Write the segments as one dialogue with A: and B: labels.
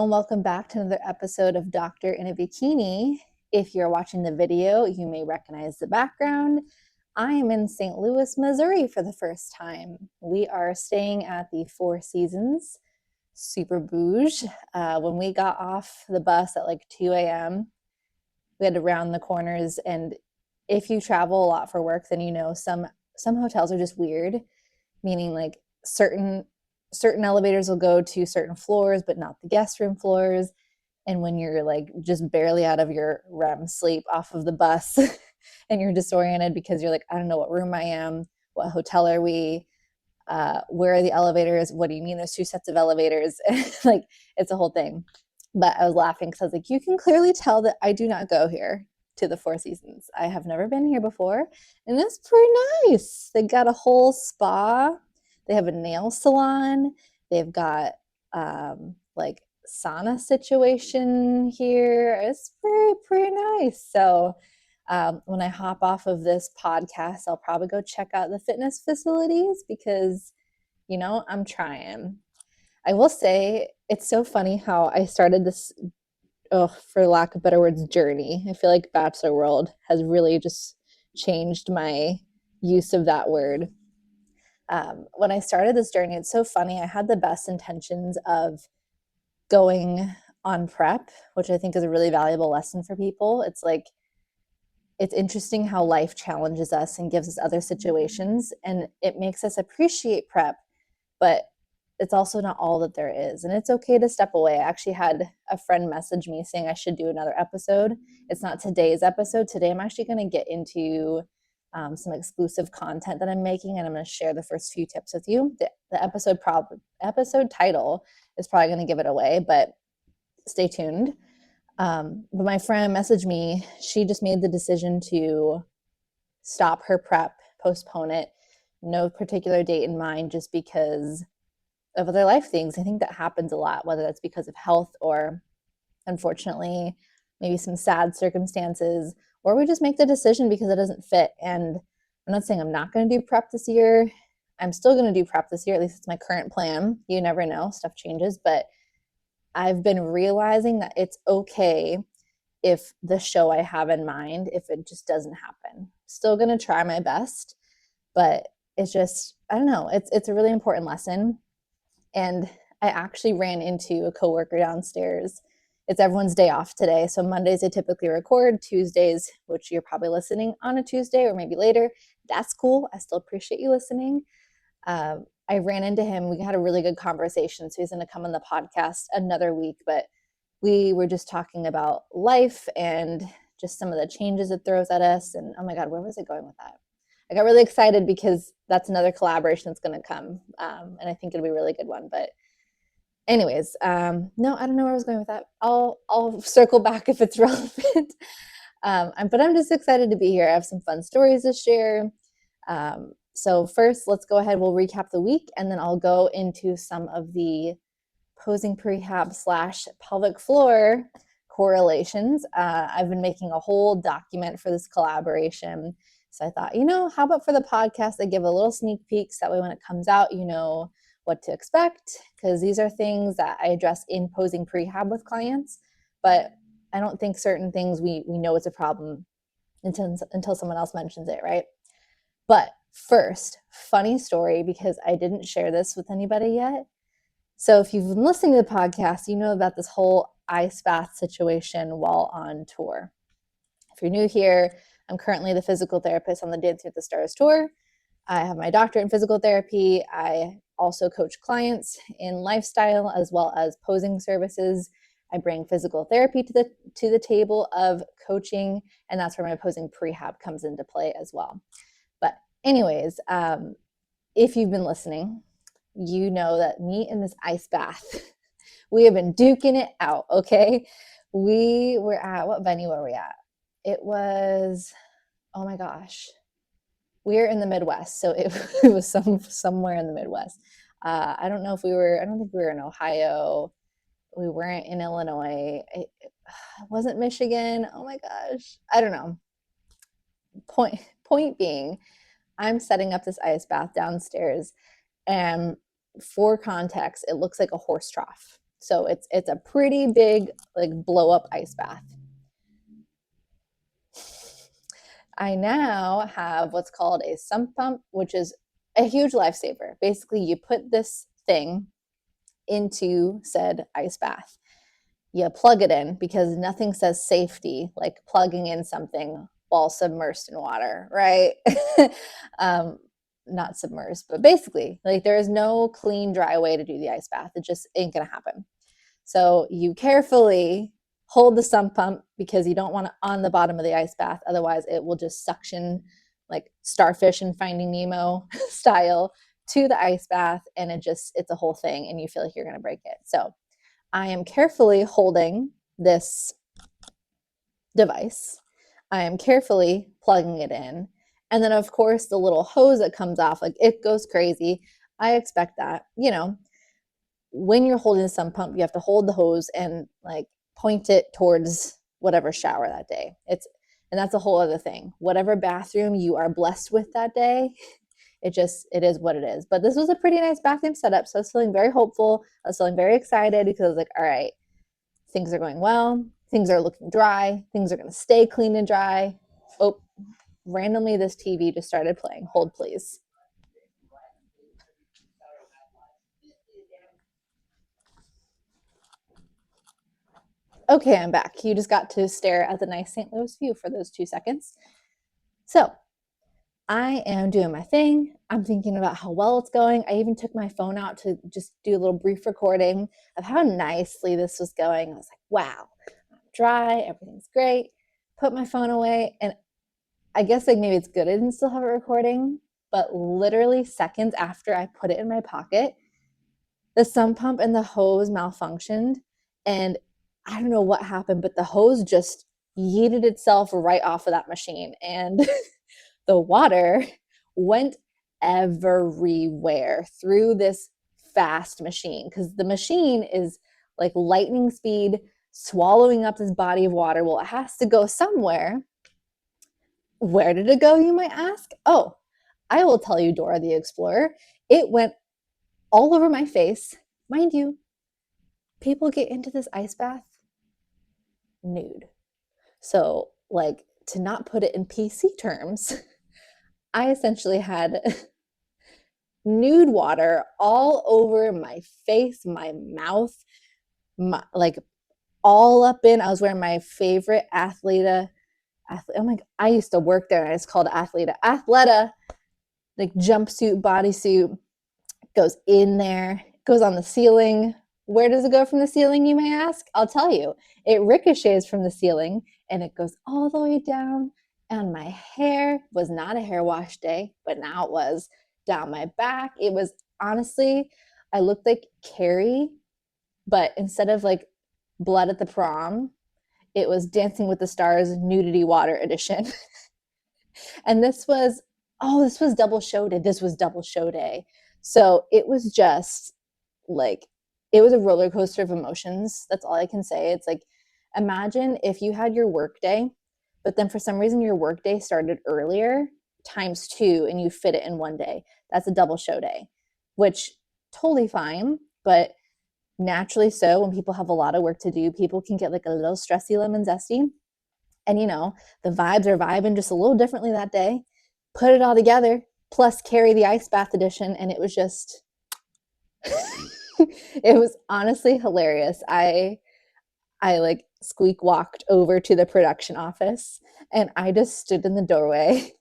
A: and welcome back to another episode of Doctor in a Bikini. If you're watching the video, you may recognize the background. I am in St. Louis, Missouri for the first time. We are staying at the Four Seasons, super bouge. When we got off the bus at like 2 a.m., we had to round the corners. And if you travel a lot for work, then you know some hotels are just weird, meaning like certain elevators will go to certain floors, but not the guest room floors. And when you're like just barely out of your REM sleep off of the bus and you're disoriented because you're like, I don't know what room I am, what hotel are we, where are the elevators? What do you mean there's two sets of elevators? Like it's a whole thing. But I was laughing because I was like, you can clearly tell that I do not go here to the Four Seasons. I have never been here before, and it's pretty nice. They got a whole spa. They have a nail salon. They've got like sauna situation here. It's pretty nice. So when I hop off of this podcast, I'll probably go check out the fitness facilities because, I'm trying. I will say it's so funny how I started this, for lack of better words, journey. I feel like Bachelor World has really just changed my use of that word. When I started this journey, it's so funny. I had the best intentions of going on prep, which I think is a really valuable lesson for people. It's like, it's interesting how life challenges us and gives us other situations, and it makes us appreciate prep, but it's also not all that there is. And it's okay to step away. I actually had a friend message me saying I should do another episode. It's not today's episode. Today, I'm actually going to get into some exclusive content that I'm making, and I'm going to share the first few tips with you. The episode title is probably going to give it away, but stay tuned. But my friend messaged me. She just made the decision to stop her prep, postpone it, no particular date in mind, just because of other life things. I think that happens a lot, whether that's because of health or, unfortunately, maybe some sad circumstances, or we just make the decision because it doesn't fit. And I'm not saying I'm not going to do prep this year. I'm still going to do prep this year. At least it's my current plan. You never know, stuff changes. But I've been realizing that it's okay if the show I have in mind, if it just doesn't happen. Still going to try my best, but it's just, I don't know. It's a really important lesson. And I actually ran into a coworker downstairs. It's everyone's day off today. So Mondays I typically record, Tuesdays, which you're probably listening on a Tuesday or maybe later. That's cool. I still appreciate you listening. I ran into him. We had a really good conversation. So he's going to come on the podcast another week. But we were just talking about life and just some of the changes it throws at us. And oh my God, where was I going with that? I got really excited because that's another collaboration that's going to come. And I think it'll be a really good one. But anyways, no, I don't know where I was going with that. I'll circle back if it's relevant. But I'm just excited to be here. I have some fun stories to share. So first, let's go ahead. We'll recap the week, and then I'll go into some of the posing prehab / pelvic floor correlations. I've been making a whole document for this collaboration. So I thought, how about for the podcast, I give a little sneak peek so that way when it comes out, you know what to expect, because these are things that I address in posing prehab with clients, but I don't think certain things we know it's a problem until someone else mentions it, right? But first, funny story, because I didn't share this with anybody yet. So if you've been listening to the podcast, you know about this whole ice bath situation while on tour. If you're new here, I'm currently the physical therapist on the Dancing with the Stars tour. I have my doctorate in physical therapy. I also coach clients in lifestyle as well as posing services. I bring physical therapy to the table of coaching, and that's where my posing prehab comes into play as well. But anyways, if you've been listening, you know that me in this ice bath, we have been duking it out, okay? We were at, what venue were we at? It was, oh my gosh, we're in the Midwest, so it was somewhere in the Midwest. I don't think we were in Ohio. We weren't in Illinois. It wasn't Michigan. Oh my gosh, I don't know. Point being, I'm setting up this ice bath downstairs, and for context, it looks like a horse trough. So it's a pretty big like blow up ice bath. I now have what's called a sump pump, which is a huge lifesaver. Basically, you put this thing into said ice bath. You plug it in because nothing says safety like plugging in something while submersed in water, right? um, not submersed, but basically, like there is no clean, dry way to do the ice bath. It just ain't gonna happen. So you carefully hold the sump pump because you don't want it on the bottom of the ice bath. Otherwise, it will just suction like starfish in Finding Nemo style to the ice bath. And it's a whole thing. And you feel like you're going to break it. So I am carefully holding this device. I am carefully plugging it in. And then, of course, the little hose that comes off, like it goes crazy. I expect that, when you're holding the sump pump, you have to hold the hose and like point it towards whatever shower that day. And that's a whole other thing. Whatever bathroom you are blessed with that day, it is what it is. But this was a pretty nice bathroom setup. So I was feeling very hopeful. I was feeling very excited because I was like, all right, things are going well. Things are looking dry. Things are going to stay clean and dry. Oh, randomly this TV just started playing. Hold, please. Okay, I'm back. You just got to stare at the nice St. Louis view for those 2 seconds. So I am doing my thing. I'm thinking about how well it's going. I even took my phone out to just do a little brief recording of how nicely this was going. I was like, wow, I'm dry, everything's great. Put my phone away, and I guess like maybe it's good I didn't still have it recording, but literally seconds after I put it in my pocket, the sump pump and the hose malfunctioned, and I don't know what happened, but the hose just yeeted itself right off of that machine, and the water went everywhere through this fast machine because the machine is like lightning speed swallowing up this body of water. Well, it has to go somewhere. Where did it go, you might ask? Oh, I will tell you, Dora the Explorer. It went all over my face. Mind you, people get into this ice bath nude. So, like, to not put it in PC terms, I essentially had nude water all over my face, my mouth, like all up in. I was wearing my favorite Athleta. Oh my God, I used to work there and it's called Athleta, like jumpsuit, bodysuit. Goes in there, goes on the ceiling. Where does it go from the ceiling, you may ask? I'll tell you. It ricochets from the ceiling and it goes all the way down. And my hair was not a hair wash day, but now it was down my back. It was honestly, I looked like Carrie, but instead of like Blood at the Prom, it was Dancing with the Stars Nudity Water Edition. And this was double show day. This was double show day. So it was just like, it was a roller coaster of emotions. That's all I can say. It's like, imagine if you had your work day, but then for some reason your work day started earlier times 2 and you fit it in one day. That's a double show day, which totally fine. But naturally so, when people have a lot of work to do, people can get like a little stressy lemon zesty. And the vibes are vibing just a little differently that day. Put it all together, plus carry the ice bath edition, and it was just it was honestly hilarious. I like squeak walked over to the production office and I just stood in the doorway,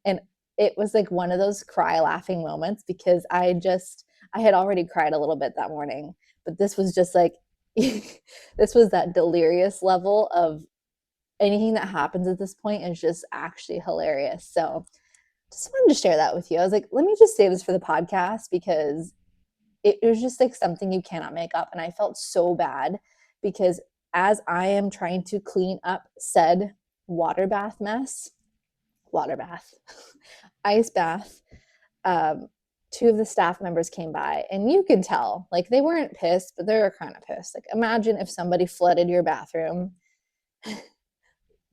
A: and it was like one of those cry laughing moments because I had already cried a little bit that morning, but this was just like this was that delirious level of anything that happens at this point is just actually hilarious. So just wanted to share that with you. I was like, let me just save this for the podcast because it was just like something you cannot make up. And I felt so bad because as I am trying to clean up said water bath mess, ice bath, 2 of the staff members came by and you can tell, like they weren't pissed, but they were kind of pissed. Like imagine if somebody flooded your bathroom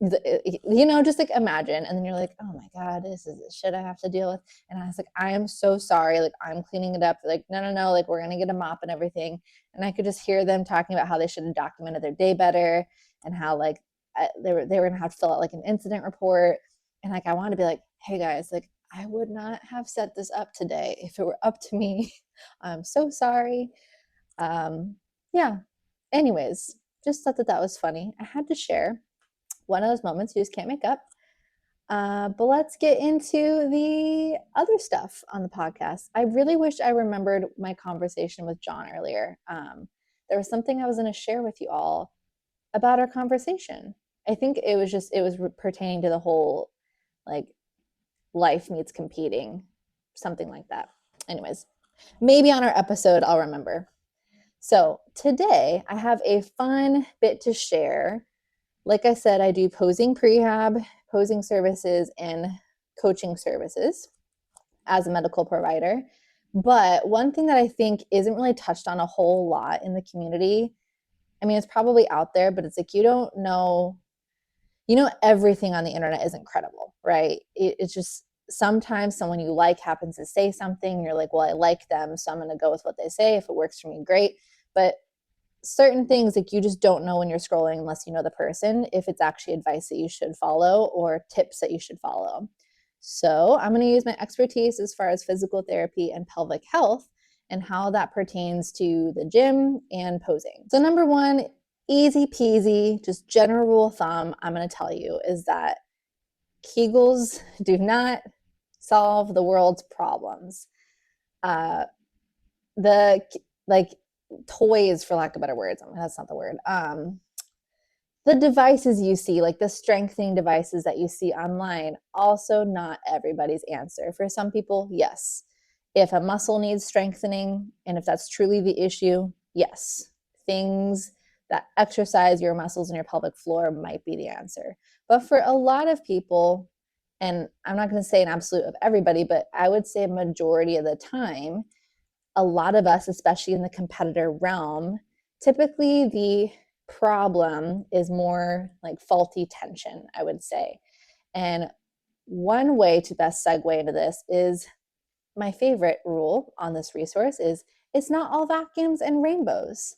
A: just like imagine. And then you're like, oh my God, this is the shit I have to deal with. And I was like, I am so sorry. Like, I'm cleaning it up. They're like, no, no, no. Like, we're going to get a mop and everything. And I could just hear them talking about how they should have documented their day better and how like they were going to have to fill out like an incident report. And like, I want to be like, hey guys, like, I would not have set this up today if it were up to me. I'm so sorry. Yeah. Anyways, just thought that that was funny. I had to share one of those moments you just can't make up. But let's get into the other stuff on the podcast. I really wish I remembered my conversation with John earlier. There was something I was going to share with you all about our conversation. I think it was pertaining to the whole like life meets competing, something like that. Anyways, maybe on our episode I'll remember. So today I have a fun bit to share. Like I said, I do posing prehab, posing services, and coaching services as a medical provider. But one thing that I think isn't really touched on a whole lot in the community, I mean, it's probably out there, but it's like everything on the internet isn't credible, right? It's just sometimes someone you like happens to say something, and you're like, well, I like them, so I'm going to go with what they say. If it works for me, great. But certain things like you just don't know when you're scrolling unless you know the person if it's actually advice that you should follow or tips that you should follow. So I'm going to use my expertise as far as physical therapy and pelvic health and how that pertains to the gym and posing. So number one, easy peasy, just general rule of thumb I'm going to tell you is that Kegels do not solve the world's problems. The like toys, for lack of better words, that's not the word, the devices you see, like the strengthening devices that you see online, also not everybody's answer. For some people, yes. If a muscle needs strengthening, and if that's truly the issue, yes, things that exercise your muscles and your pelvic floor might be the answer. But for a lot of people, and I'm not going to say an absolute of everybody, but I would say a majority of the time, a lot of us, especially in the competitor realm, typically the problem is more like faulty tension, I would say. And one way to best segue into this is my favorite rule on this resource is it's not all vacuums and rainbows.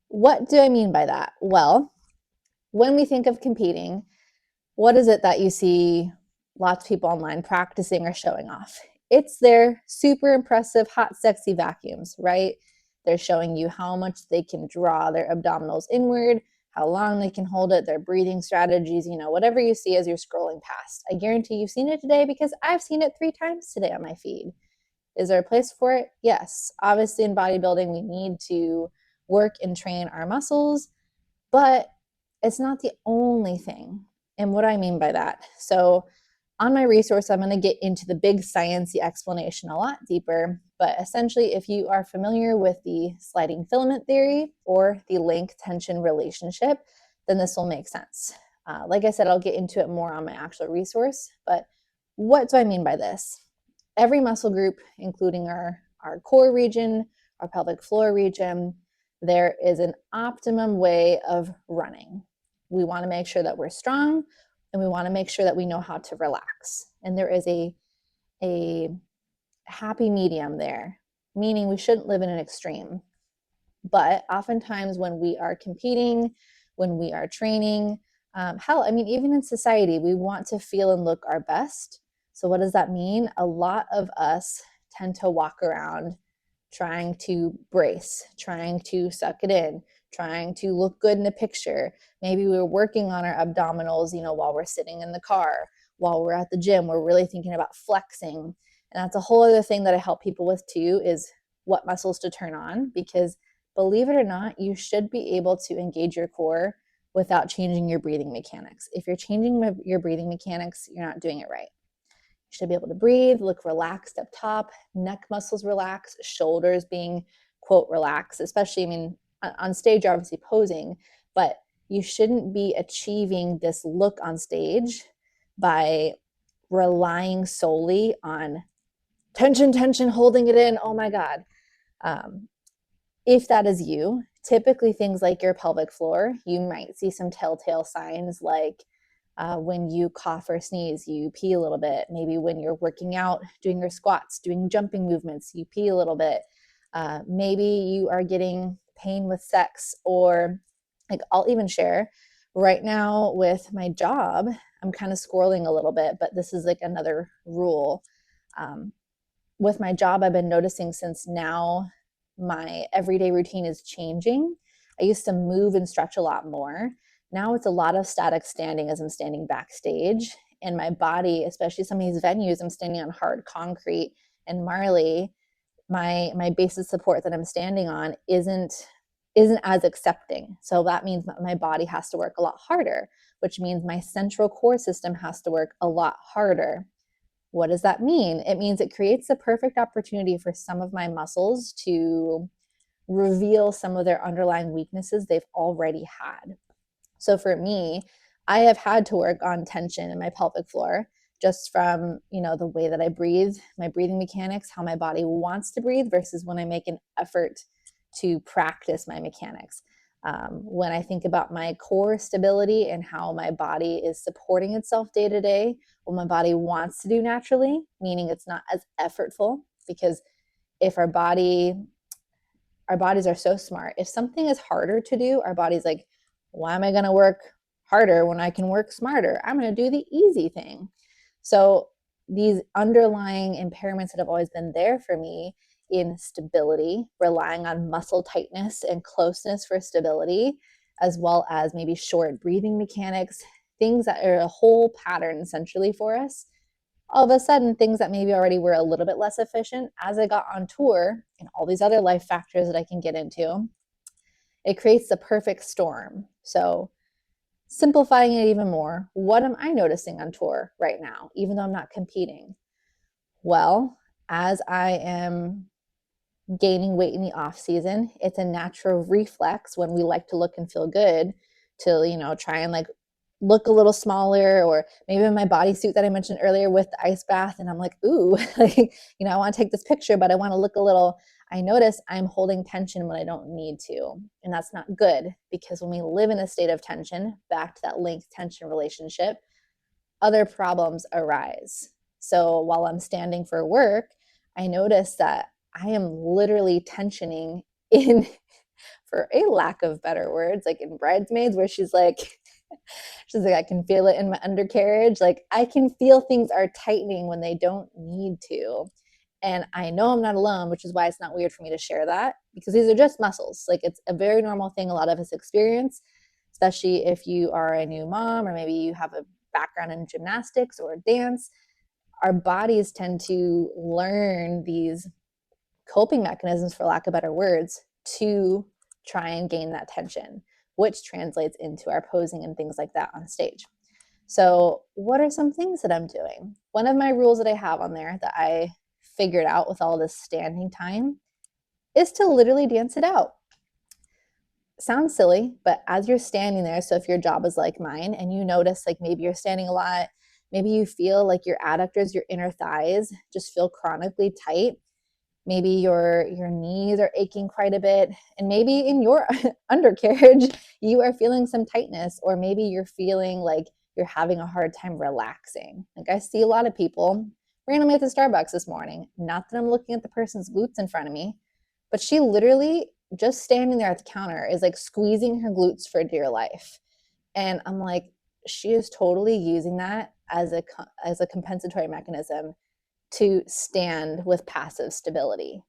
A: What do I mean by that? Well, when we think of competing, what is it that you see lots of people online practicing or showing off? It's their super impressive, hot, sexy vacuums, right? They're showing you how much they can draw their abdominals inward, how long they can hold it, their breathing strategies, whatever you see as you're scrolling past. I guarantee you've seen it today because I've seen it 3 times today on my feed. Is there a place for it? Yes. Obviously, in bodybuilding, we need to work and train our muscles, but it's not the only thing. And what I mean by that. So on my resource, I'm going to get into the big sciencey explanation a lot deeper. But essentially, if you are familiar with the sliding filament theory or the length tension relationship, then this will make sense. Like I said, I'll get into it more on my actual resource. But what do I mean by this? Every muscle group, including our core region, our pelvic floor region, there is an optimum way of running. We want to make sure that we're strong, and we want to make sure that we know how to relax. And there is a happy medium there, meaning we shouldn't live in an extreme. But oftentimes when we are competing, when we are training, even in society, we want to feel and look our best. So what does that mean? A lot of us tend to walk around trying to brace, trying to suck it in, trying to look good in a picture. Maybe we're working on our abdominals, while we're sitting in the car, while we're at the gym, we're really thinking about flexing. And that's a whole other thing that I help people with too, is what muscles to turn on, because believe it or not, you should be able to engage your core without changing your breathing mechanics. If you're changing your breathing mechanics, you're not doing it right. You should be able to breathe, look relaxed up top, neck muscles relaxed, shoulders being, quote, relaxed, especially, on stage, you're obviously posing, but you shouldn't be achieving this look on stage by relying solely on tension, holding it in. Oh my God. If that is you, typically things like your pelvic floor, you might see some telltale signs like When you cough or sneeze, you pee a little bit. Maybe when you're working out, doing your squats, doing jumping movements, you pee a little bit. Maybe you are getting pain with sex, or like I'll even share right now with my job, I'm kind of squirreling a little bit, but this is like another rule. Um, with my job, I've been noticing since now my everyday routine is changing. I used to move and stretch a lot more. Now it's a lot of static standing as I'm standing backstage. And my body, especially some of these venues, I'm standing on hard concrete and marley. My base of support that I'm standing on isn't as accepting. So that means that my body has to work a lot harder, which means my central core system has to work a lot harder. What does that mean? It means it creates the perfect opportunity for some of my muscles to reveal some of their underlying weaknesses they've already had. So for me, I have had to work on tension in my pelvic floor just from, the way that I breathe, my breathing mechanics, how my body wants to breathe versus when I make an effort to practice my mechanics. When I think about my core stability and how my body is supporting itself day to day, what my body wants to do naturally, meaning it's not as effortful, because if our bodies are so smart. If something is harder to do, our body's like, why am I going to work harder when I can work smarter? I'm going to do the easy thing. So these underlying impairments that have always been there for me in stability, relying on muscle tightness and closeness for stability, as well as maybe short breathing mechanics, things that are a whole pattern essentially for us. All of a sudden, things that maybe already were a little bit less efficient, as I got on tour and all these other life factors that I can get into, it creates the perfect storm. So simplifying it even more, what am I noticing on tour right now, even though I'm not competing? Well, as I am gaining weight in the off season, it's a natural reflex when we like to look and feel good to, try and like look a little smaller, or maybe in my bodysuit that I mentioned earlier with the ice bath. And I'm like, ooh, I want to take this picture, but I want to look a little. I notice I'm holding tension when I don't need to. And that's not good, because when we live in a state of tension, back to that link tension relationship, other problems arise. So while I'm standing for work, I notice that I am literally tensioning in, for a lack of better words, like in Bridesmaids, where she's like, I can feel it in my undercarriage. Like I can feel things are tightening when they don't need to. And I know I'm not alone, which is why it's not weird for me to share that, because these are just muscles. Like it's a very normal thing a lot of us experience, especially if you are a new mom, or maybe you have a background in gymnastics or dance. Our bodies tend to learn these coping mechanisms, for lack of better words, to try and gain that tension, which translates into our posing and things like that on stage. So what are some things that I'm doing? One of my rules that I have on there that I figured out with all this standing time is to literally dance it out. Sounds silly, but as you're standing there, so if your job is like mine and you notice like maybe you're standing a lot, maybe you feel like your adductors, your inner thighs just feel chronically tight. Maybe your knees are aching quite a bit, and maybe in your undercarriage you are feeling some tightness, or maybe you're feeling like you're having a hard time relaxing. Like I see a lot of people randomly at the Starbucks this morning, not that I'm looking at the person's glutes in front of me, but she literally just standing there at the counter is like squeezing her glutes for dear life. And I'm like, she is totally using that as a compensatory mechanism to stand with passive stability.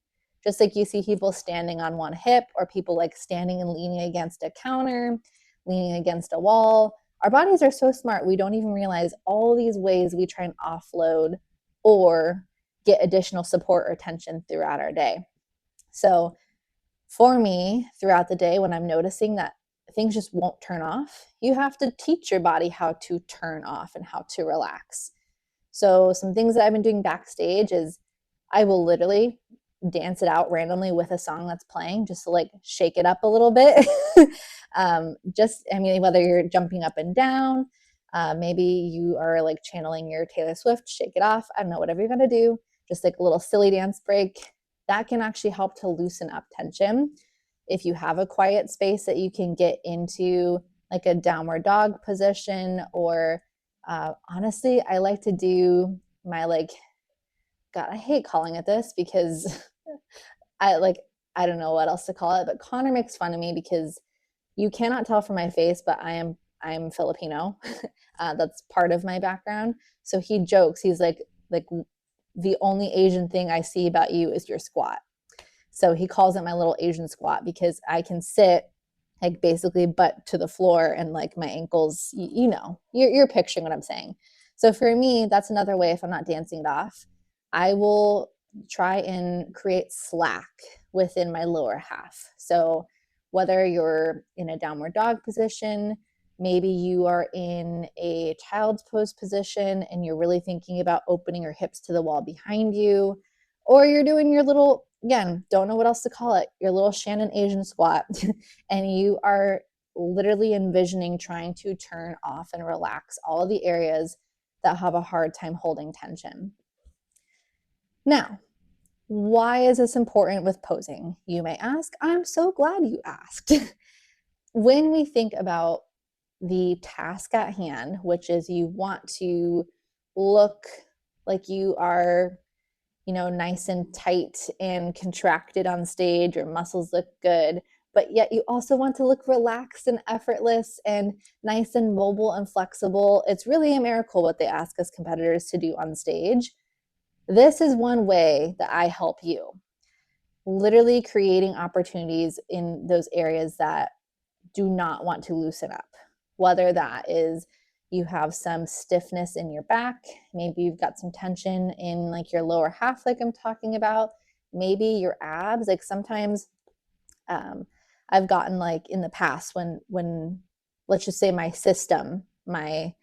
A: Just like you see people standing on one hip, or people like standing and leaning against a counter, leaning against a wall. Our bodies are so smart, we don't even realize all these ways we try and offload or get additional support or tension throughout our day. So for me, throughout the day, when I'm noticing that things just won't turn off, you have to teach your body how to turn off and how to relax. So some things that I've been doing backstage is I will literally dance it out randomly with a song that's playing, just to like shake it up a little bit. Whether you're jumping up and down, maybe you are like channeling your Taylor Swift, shake it off. I don't know, whatever you're going to do, just like a little silly dance break. That can actually help to loosen up tension. If you have a quiet space that you can get into, like a downward dog position, or Honestly, I like to do my God, I hate calling it this because I like, I don't know what else to call it, but Connor makes fun of me because you cannot tell from my face, but I'm Filipino. That's part of my background. So he jokes. He's like the only Asian thing I see about you is your squat. So he calls it my little Asian squat because I can sit like basically butt to the floor and like my ankles, you know, you're picturing what I'm saying. So for me, that's another way if I'm not dancing it off, I will try and create slack within my lower half. So whether you're in a downward dog position, maybe you are in a child's pose position and you're really thinking about opening your hips to the wall behind you, or you're doing your little, again, don't know what else to call it, your little Shannon Asian squat, and you are literally envisioning trying to turn off and relax all of the areas that have a hard time holding tension. Now, why is this important with posing? You may ask. I'm so glad you asked. When we think about the task at hand, which is you want to look like you are, you know, nice and tight and contracted on stage, your muscles look good, but yet you also want to look relaxed and effortless and nice and mobile and flexible. It's really a miracle what they ask us competitors to do on stage. This is one way that I help you, literally creating opportunities in those areas that do not want to loosen up, whether that is you have some stiffness in your back, maybe you've got some tension in like your lower half like I'm talking about, maybe your abs. Like sometimes I've gotten like in the past when let's just say my system, my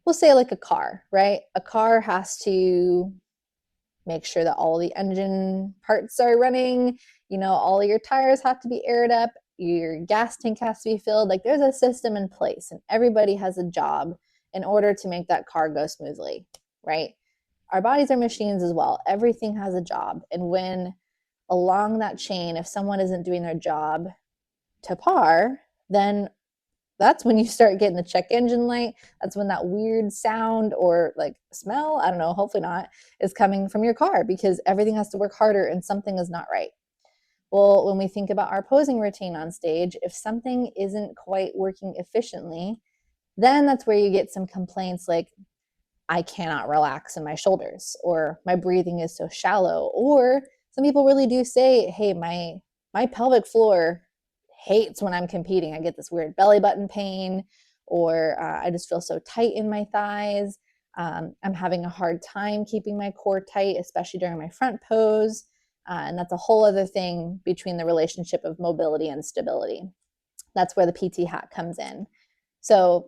A: we'll say like a car, right? A car has to make sure that all the engine parts are running, you know, all of your tires have to be aired up, your gas tank has to be filled. Like there's a system in place and everybody has a job in order to make that car go smoothly, right? Our bodies are machines as well. Everything has a job. And when along that chain, if someone isn't doing their job to par, then that's when you start getting the check engine light. That's when that weird sound or like smell, I don't know, hopefully not, is coming from your car because everything has to work harder and something is not right. Well, when we think about our posing routine on stage, if something isn't quite working efficiently, then that's where you get some complaints like, I cannot relax in my shoulders, or my breathing is so shallow, or some people really do say, hey, my pelvic floor hates when I'm competing. I get this weird belly button pain, or I just feel so tight in my thighs. I'm having a hard time keeping my core tight, especially during my front pose. And that's a whole other thing between the relationship of mobility and stability. That's where the PT hat comes in. So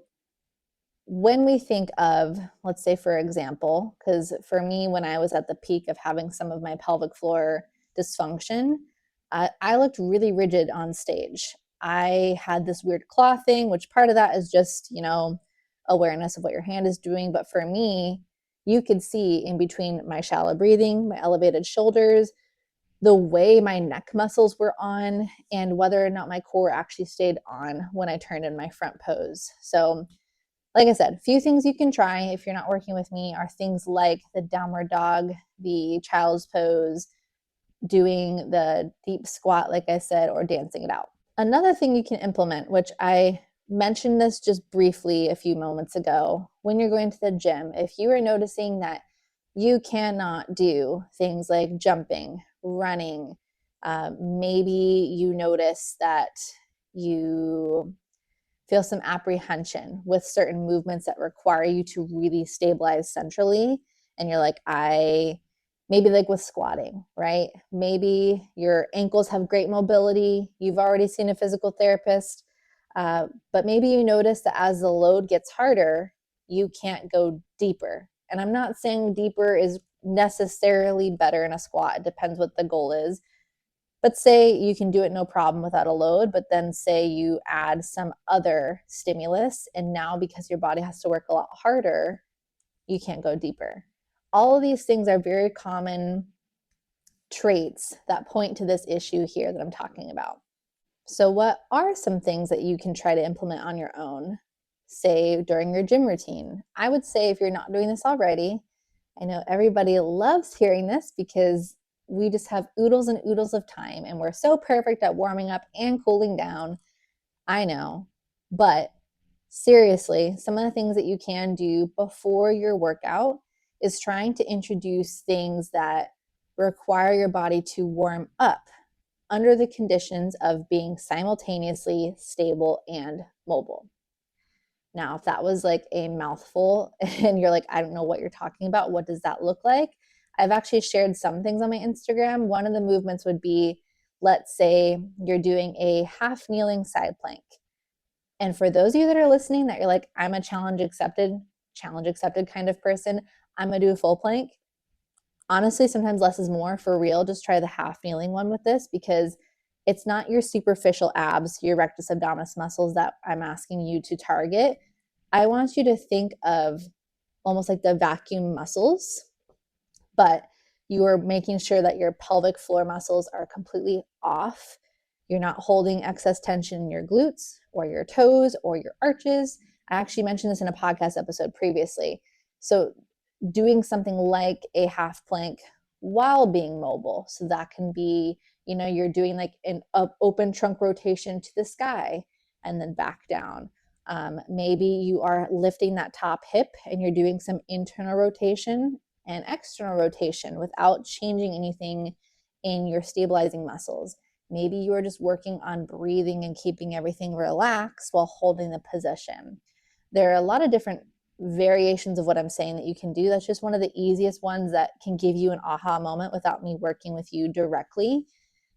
A: when we think of, let's say, for example, because for me, when I was at the peak of having some of my pelvic floor dysfunction, I looked really rigid on stage. I had this weird claw thing, which part of that is just, you know, awareness of what your hand is doing. But for me, you could see in between my shallow breathing, my elevated shoulders, the way my neck muscles were on, and whether or not my core actually stayed on when I turned in my front pose. So like I said, a few things you can try if you're not working with me are things like the downward dog, the child's pose, doing the deep squat, like I said, or dancing it out. Another thing you can implement, which I mentioned this just briefly a few moments ago, when you're going to the gym, if you are noticing that you cannot do things like jumping, running, maybe you notice that you feel some apprehension with certain movements that require you to really stabilize centrally. And you're like, maybe like with squatting, right? Maybe your ankles have great mobility. You've already seen a physical therapist, but maybe you notice that as the load gets harder, you can't go deeper. And I'm not saying deeper is necessarily better in a squat. It depends what the goal is. But say you can do it no problem without a load, but then say you add some other stimulus, and now because your body has to work a lot harder, you can't go deeper. All of these things are very common traits that point to this issue here that I'm talking about. So what are some things that you can try to implement on your own? say during your gym routine. I would say if you're not doing this already, I know everybody loves hearing this because we just have oodles and oodles of time and we're so perfect at warming up and cooling down. I know, but seriously, some of the things that you can do before your workout is trying to introduce things that require your body to warm up under the conditions of being simultaneously stable and mobile. Now, if that was like a mouthful and you're like, I don't know what you're talking about, what does that look like? I've actually shared some things on my Instagram. One of the movements would be, let's say you're doing a half kneeling side plank. And for those of you that are listening that you're like, I'm a challenge accepted kind of person, I'm gonna do a full plank. Honestly, sometimes less is more. For real, just try the half kneeling one with this because it's not your superficial abs, your rectus abdominis muscles that I'm asking you to target. I want you to think of almost like the vacuum muscles, but you are making sure that your pelvic floor muscles are completely off. You're not holding excess tension in your glutes or your toes or your arches. I actually mentioned this in a podcast episode previously. So doing something like a half plank while being mobile. So that can be, you're doing like an open trunk rotation to the sky and then back down. Maybe you are lifting that top hip and you're doing some internal rotation and external rotation without changing anything in your stabilizing muscles. Maybe you are just working on breathing and keeping everything relaxed while holding the position. There are a lot of different variations of what I'm saying that you can do. That's just one of the easiest ones that can give you an aha moment without me working with you directly.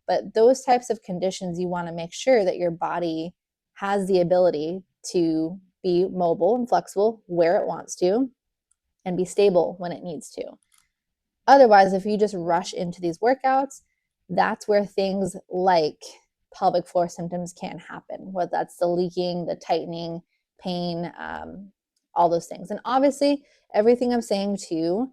A: But those types of conditions, you want to make sure that your body has the ability to be mobile and flexible where it wants to and be stable when it needs to. Otherwise, if you just rush into these workouts, that's where things like pelvic floor symptoms can happen, whether that's the leaking, the tightening, pain, all those things. And obviously, everything I'm saying too,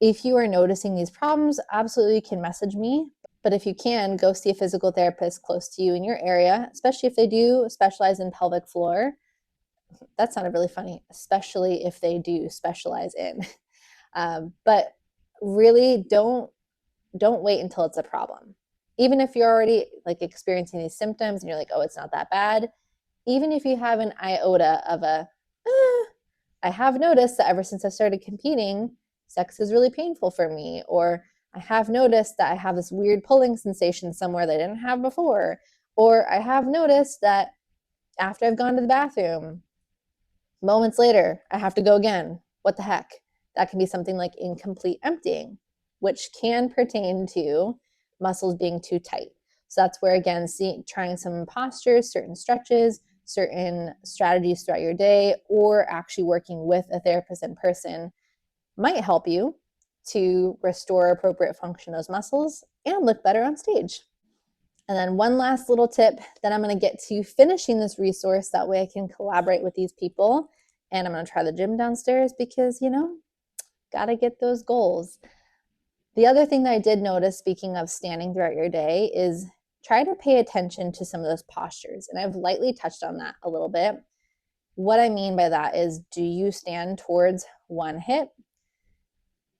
A: if you are noticing these problems, absolutely you can message me. But if you can, go see a physical therapist close to you in your area, especially if they do specialize in pelvic floor. That sounded really funny, especially if they do specialize in. But really don't wait until it's a problem. Even if you're already like experiencing these symptoms and you're like, oh, it's not that bad. Even if you have an iota of I have noticed that ever since I started competing, sex is really painful for me. Or I have noticed that I have this weird pulling sensation somewhere that I didn't have before. Or I have noticed that after I've gone to the bathroom, moments later, I have to go again. What the heck? That can be something like incomplete emptying, which can pertain to muscles being too tight. So that's where, again, trying some postures, certain stretches, certain strategies throughout your day, or actually working with a therapist in person might help you to restore appropriate function of those muscles and look better on stage. And then one last little tip, then I'm going to get to finishing this resource. That way I can collaborate with these people. And I'm going to try the gym downstairs because, got to get those goals. The other thing that I did notice, speaking of standing throughout your day, is try to pay attention to some of those postures. And I've lightly touched on that a little bit. What I mean by that is, do you stand towards one hip?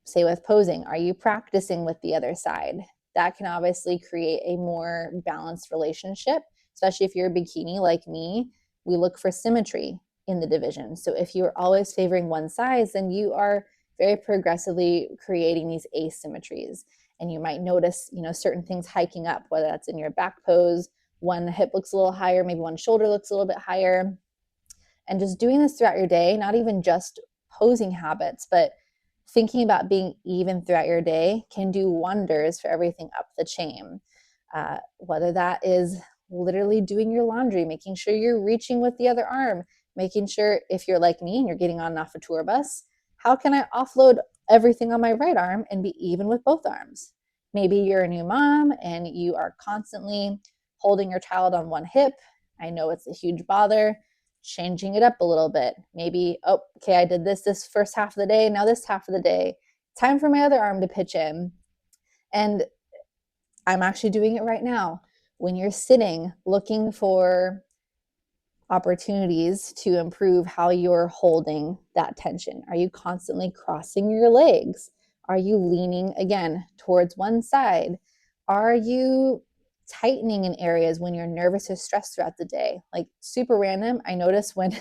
A: Say with posing, are you practicing with the other side? That can obviously create a more balanced relationship, especially if you're a bikini like me. We look for symmetry in the division. So if you're always favoring one size, then you are very progressively creating these asymmetries. And you might notice, certain things hiking up, whether that's in your back pose, one hip looks a little higher, maybe one shoulder looks a little bit higher. And just doing this throughout your day, not even just posing habits, but thinking about being even throughout your day can do wonders for everything up the chain. Whether that is literally doing your laundry, making sure you're reaching with the other arm, making sure, if you're like me and you're getting on and off a tour bus, how can I offload everything on my right arm and be even with both arms? Maybe you're a new mom and you are constantly holding your child on one hip. I know it's a huge bother. Changing it up a little bit. Maybe, okay, I did this first half of the day, now this half of the day. Time for my other arm to pitch in. And I'm actually doing it right now. When you're sitting looking for opportunities to improve how you're holding that tension. Are you constantly crossing your legs? Are you leaning again towards one side? Are you tightening in areas when you're nervous or stressed throughout the day? Like super random. I noticed when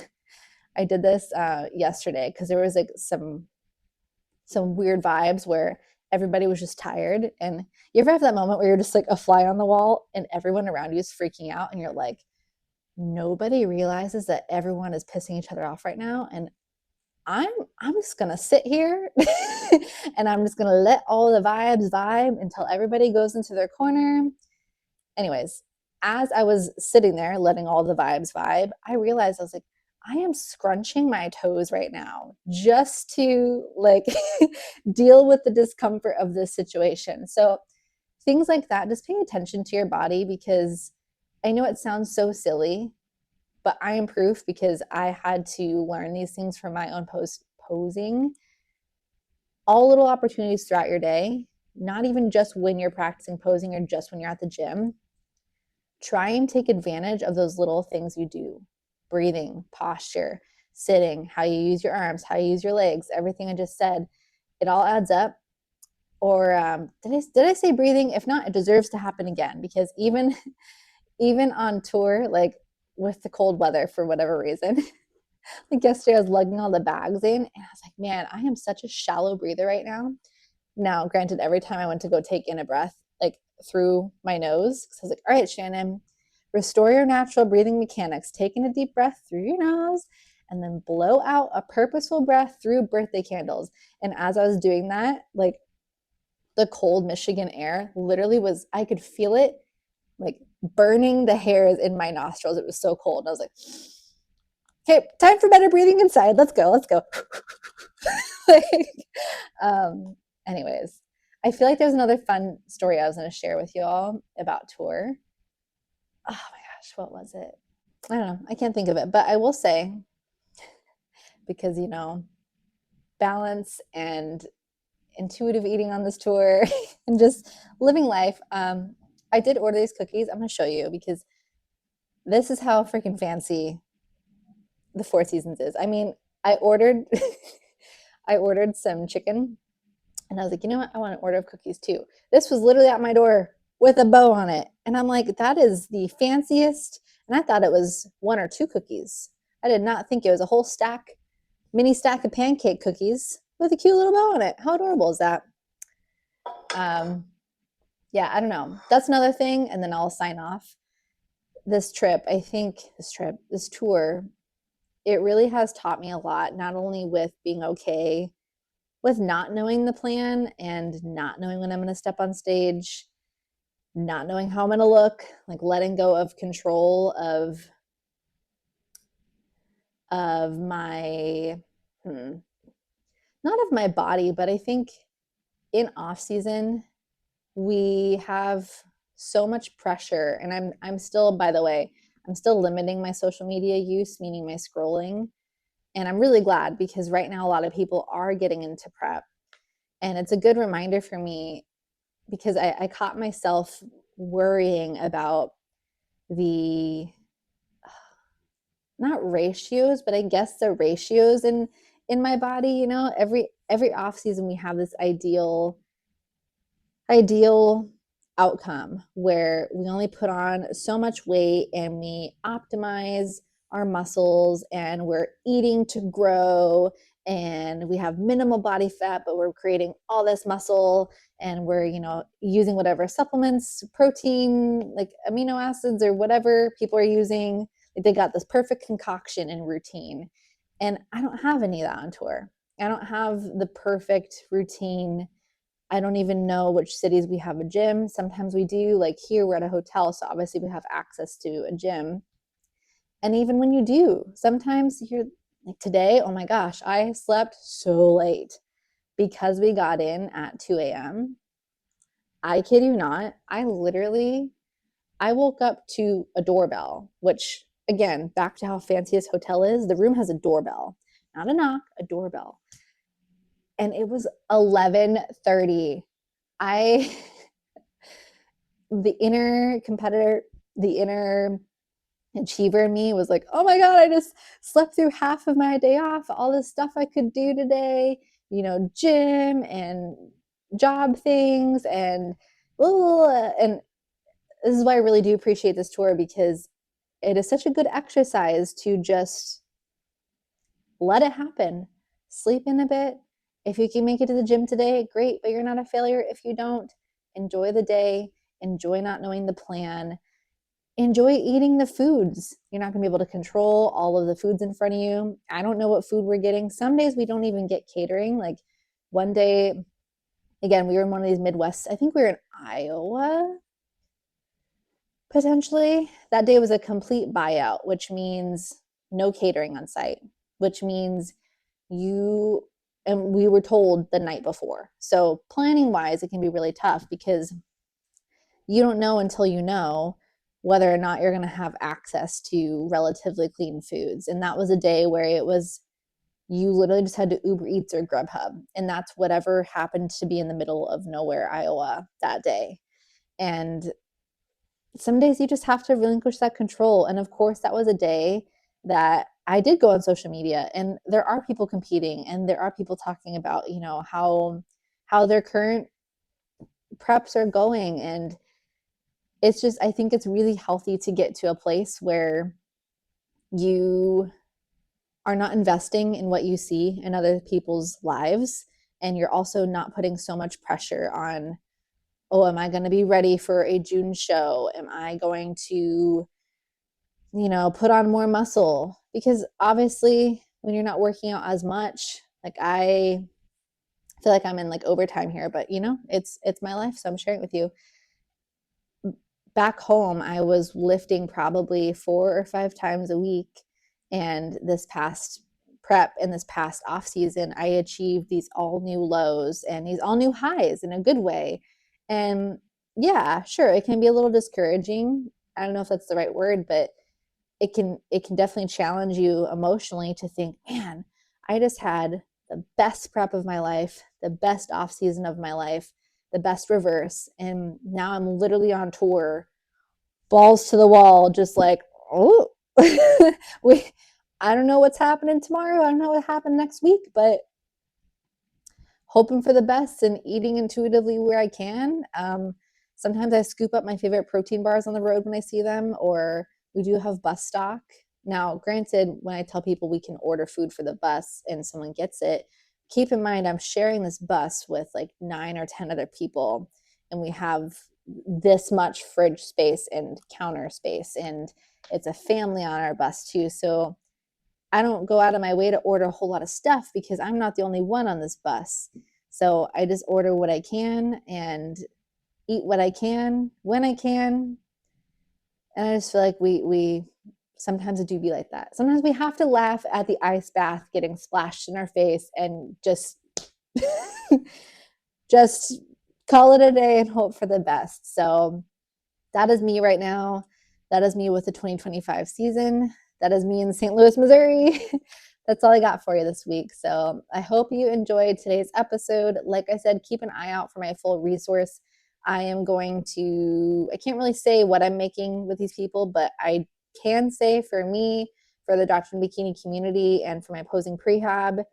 A: I did this yesterday because there was like some weird vibes where everybody was just tired. And you ever have that moment where you're just like a fly on the wall and everyone around you is freaking out and you're like, nobody realizes that everyone is pissing each other off right now, and I'm just gonna sit here and I'm just gonna let all the vibes vibe until everybody goes into their corner. Anyways, as I was sitting there letting all the vibes vibe, I realized I was like, I am scrunching my toes right now just to like deal with the discomfort of this situation. So things like that, just pay attention to your body, because I know it sounds so silly, but I am proof because I had to learn these things from my own posing. All little opportunities throughout your day, not even just when you're practicing posing or just when you're at the gym. Try and take advantage of those little things you do. Breathing, posture, sitting, how you use your arms, how you use your legs, everything I just said, it all adds up. Or did I say breathing? If not, it deserves to happen again, because even on tour, like with the cold weather for whatever reason, like yesterday I was lugging all the bags in and I was like, man, I am such a shallow breather right now. Now, granted, every time I went to go take in a breath, like through my nose, because I was like, all right, Shannon, restore your natural breathing mechanics. Take in a deep breath through your nose and then blow out a purposeful breath through birthday candles. And as I was doing that, like the cold Michigan air literally was, I could feel it like burning the hairs in my nostrils. It was so cold. And I was like, okay, time for better breathing inside. Let's go. like, um, anyways, I feel like there's another fun story I was going to share with you all about tour. Oh my gosh, what was it? I don't know. I can't think of it, but I will say, because, balance and intuitive eating on this tour and just living life. I did order these cookies. I'm going to show you because this is how freaking fancy the Four Seasons is. I mean, I ordered I ordered some chicken and I was like, you know what? I want an order of cookies too. This was literally at my door with a bow on it. And I'm like, that is the fanciest. And I thought it was one or two cookies. I did not think it was a whole mini stack of pancake cookies with a cute little bow on it. How adorable is that? Yeah, I don't know. That's another thing. And then I'll sign off. This tour, it really has taught me a lot, not only with being okay with not knowing the plan and not knowing when I'm going to step on stage, not knowing how I'm going to look, like letting go of control of my not of my body, but I think in off season we have so much pressure, and I'm still, by the way, I'm still limiting my social media use, meaning my scrolling. And I'm really glad, because right now a lot of people are getting into prep. And it's a good reminder for me, because I caught myself worrying about the, not ratios, but I guess the ratios in my body. Every off season we have this ideal outcome where we only put on so much weight and we optimize our muscles and we're eating to grow and we have minimal body fat, but we're creating all this muscle, and we're using whatever supplements, protein, like amino acids or whatever people are using. Like they got this perfect concoction and routine, and I don't have any of that on tour. I don't have the perfect routine. I don't even know which cities we have a gym. Sometimes we do. Like here, we're at a hotel, so obviously we have access to a gym. And even when you do, sometimes you're like, today, oh my gosh, I slept so late because we got in at 2 a.m. I kid you not. I woke up to a doorbell, which, again, back to how fancy this hotel is, the room has a doorbell, not a knock, a doorbell. And it was 11:30. The inner competitor, the inner achiever in me was like, oh my God, I just slept through half of my day off, all this stuff I could do today, gym and job things and this is why I really do appreciate this tour, because it is such a good exercise to just let it happen. Sleep in a bit. If you can make it to the gym today, great, but you're not a failure if you don't. Enjoy the day. Enjoy not knowing the plan. Enjoy eating the foods. You're not going to be able to control all of the foods in front of you. I don't know what food we're getting. Some days we don't even get catering. Like one day, again, we were in one of these Midwest, I think we were in Iowa, potentially. That day was a complete buyout, which means no catering on site, which means you and we were told the night before. So planning wise, it can be really tough because you don't know until you know whether or not you're going to have access to relatively clean foods. And that was a day where it was you literally just had to Uber Eats or Grubhub, and that's whatever happened to be in the middle of nowhere, Iowa, that day. And some days you just have to relinquish that control. And of course, that was a day that I did go on social media, and there are people competing, and there are people talking about, how their current preps are going. And it's just, I think it's really healthy to get to a place where you are not investing in what you see in other people's lives, and you're also not putting so much pressure on, oh, am I going to be ready for a June show? Am I going to put on more muscle? Because obviously, when you're not working out as much, like I feel like I'm in like overtime here, but it's my life, so I'm sharing it with you. Back home, I was lifting probably 4 or 5 times a week, and this past prep and this past off season, I achieved these all new lows and these all new highs in a good way. And yeah, sure, it can be a little discouraging. I don't know if that's the right word, but it can definitely challenge you emotionally to think, man, I just had the best prep of my life, the best off season of my life, the best reverse, and now I'm literally on tour, balls to the wall, just like, oh, we I don't know what's happening tomorrow. I don't know what happened next week, but hoping for the best and eating intuitively where I can. Sometimes I scoop up my favorite protein bars on the road when I see them, or we do have bus stock. Now, granted, when I tell people we can order food for the bus and someone gets it, keep in mind I'm sharing this bus with like 9 or 10 other people, and we have this much fridge space and counter space, and it's a family on our bus too. So I don't go out of my way to order a whole lot of stuff because I'm not the only one on this bus. So I just order what I can and eat what I can when I can. And I just feel like we sometimes it do be like that. Sometimes we have to laugh at the ice bath getting splashed in our face and just just call it a day and hope for the best. So that is me right now. That is me with the 2025 season. That is me in St. Louis, Missouri. That's all I got for you this week. So I hope you enjoyed today's episode. Like I said, keep an eye out for my full resource. I can't really say what I'm making with these people, but I can say for me, for the Dr. Bikini community, and for my posing prehab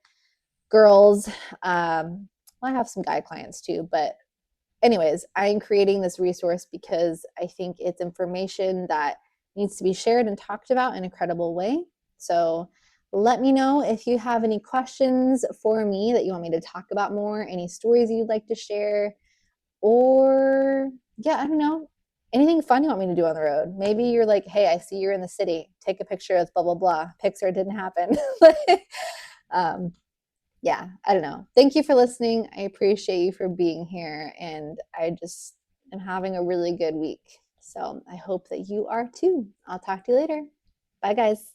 A: girls, I have some guy clients too, but anyways, I'm creating this resource because I think it's information that needs to be shared and talked about in a credible way. So let me know if you have any questions for me that you want me to talk about more, any stories you'd like to share, or yeah, I don't know, anything fun you want me to do on the road. Maybe you're like, hey, I see you're in the city. Take a picture of blah, blah, blah. Pixar didn't happen. um, yeah, I don't know. Thank you for listening. I appreciate you for being here, and I just am having a really good week. So I hope that you are too. I'll talk to you later. Bye, guys.